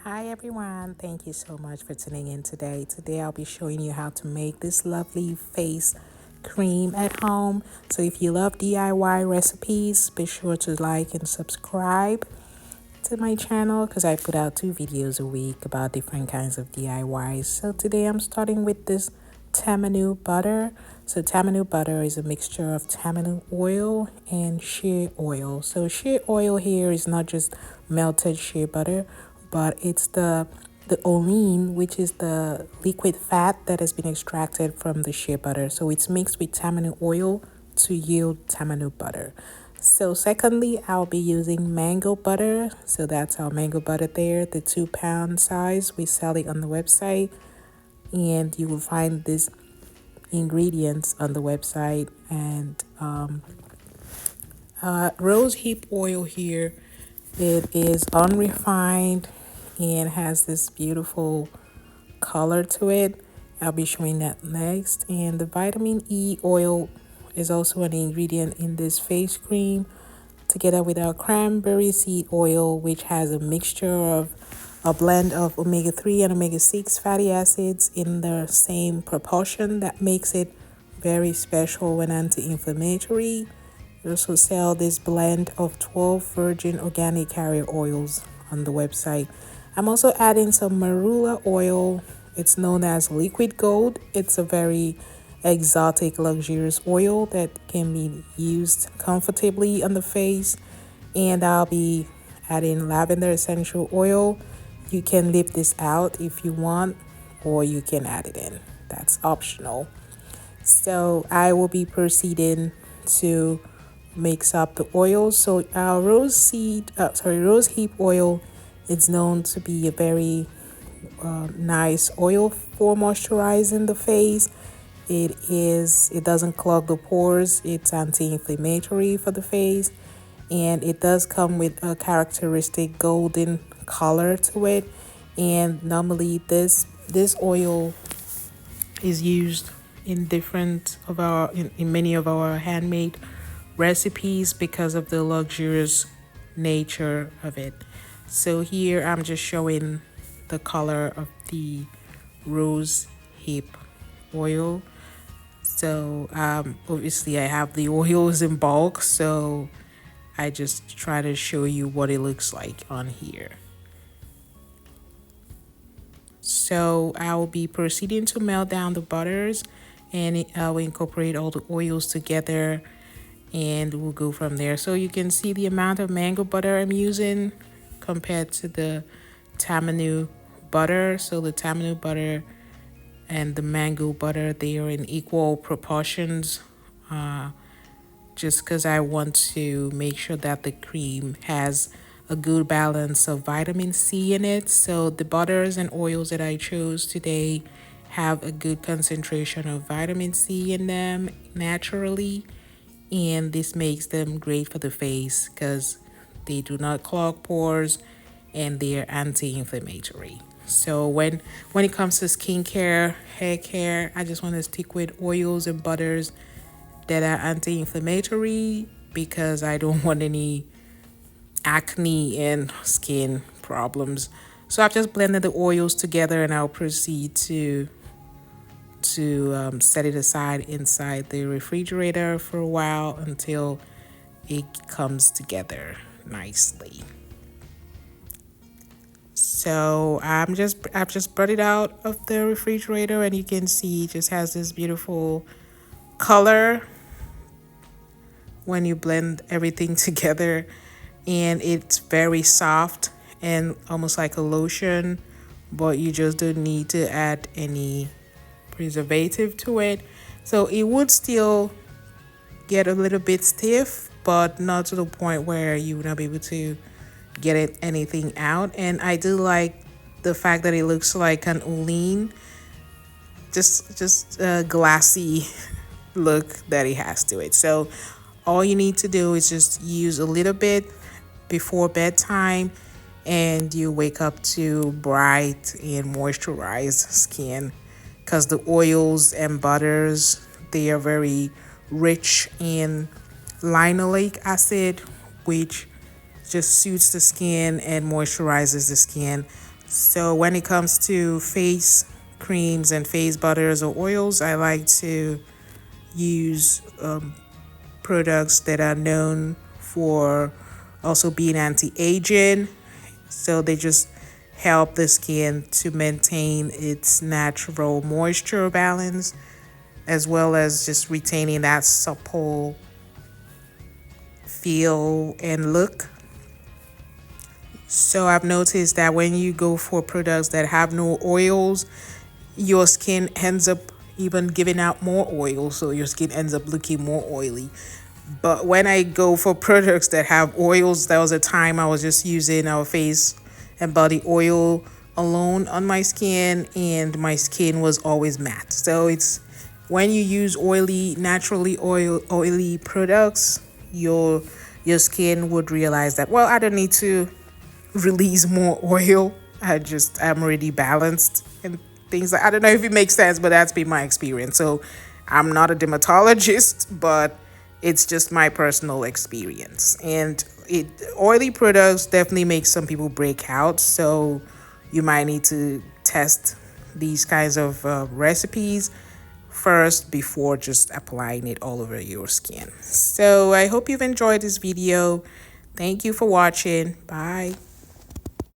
Hi everyone, thank you so much for tuning in today. Today I'll be showing you how to make this lovely face cream at home. So if you love DIY recipes, be sure to like and subscribe to my channel because I put out 2 videos a week about different kinds of DIYs. So today I'm starting with this tamanu butter. So tamanu butter is a mixture of tamanu oil and shea oil. So shea oil here is not just melted shea butter, but it's the Olein, which is the liquid fat that has been extracted from the shea butter. So it's mixed with tamanu oil to yield tamanu butter. So secondly, I'll be using mango butter. So that's our mango butter there, the 2 pound size. We sell it on the website, and you will find these ingredients on the website. And rose hip oil here, it is unrefined and has this beautiful color to it. I'll be showing that next. And the vitamin E oil is also an ingredient in this face cream, together with our cranberry seed oil, which has a mixture of a blend of omega-3 and omega-6 fatty acids in the same proportion that makes it very special and anti-inflammatory. We also sell this blend of 12 virgin organic carrier oils on the website. I'm also adding some marula oil. It's known as liquid gold. It's a very exotic, luxurious oil that can be used comfortably on the face. And I'll be adding lavender essential oil. You can leave this out if you want, or you can add it in. That's optional. So I will be proceeding to mix up the oils. So our rose hip oil is known to be a very nice oil for moisturizing the face. It doesn't clog the pores. It's anti-inflammatory for the face, and it does come with a characteristic golden color to it. And normally this oil is used in in many of our handmade recipes because of the luxurious nature of it. So here I'm just showing the color of the rose hip oil. So obviously I have the oils in bulk, so I just try to show you what it looks like on here. So I will be proceeding to melt down the butters, and I will incorporate all the oils together, and we'll go from there. So you can see the amount of mango butter I'm using compared to the tamanu butter. So the tamanu butter and the mango butter, they are in equal proportions, just because I want to make sure that the cream has a good balance of vitamin C in it. So the butters and oils that I chose today have a good concentration of vitamin C in them naturally, and this makes them great for the face because they do not clog pores and they are anti-inflammatory. So when it comes to skincare, hair care, I just want to stick with oils and butters that are anti-inflammatory because I don't want any acne and skin problems. So I've just blended the oils together, and I'll proceed to set it aside inside the refrigerator for a while until it comes together nicely. So I've just brought it out of the refrigerator, and you can see it just has this beautiful color when you blend everything together, and it's very soft and almost like a lotion, but you just don't need to add any preservative to it. So it would still get a little bit stiff, but not to the point where you would not be able to get anything out. And I do like the fact that it looks like an Olein, just a glassy look that it has to it. So all you need to do is just use a little bit before bedtime, and you wake up to bright and moisturized skin, because the oils and butters, they are very rich in linoleic acid, which just suits the skin and moisturizes the skin. So when it comes to face creams and face butters or oils, I like to use products that are known for also being anti-aging. So they just help the skin to maintain its natural moisture balance, as well as just retaining that supple feel and look. So I've noticed that when you go for products that have no oils, your skin ends up even giving out more oil, so your skin ends up looking more oily. But when I go for products that have oils, there was a time I was just using our face and body oil alone on my skin, and my skin was always matte. So it's when you use oily products, your skin would realize that, well, I don't need to release more oil. I'm already balanced and things like, I don't know if it makes sense, but that's been my experience. So I'm not a dermatologist, but it's just my personal experience. And it oily products definitely make some people break out. So you might need to test these kinds of recipes first before just applying it all over your skin. So I hope you've enjoyed this video. Thank you for watching. Bye.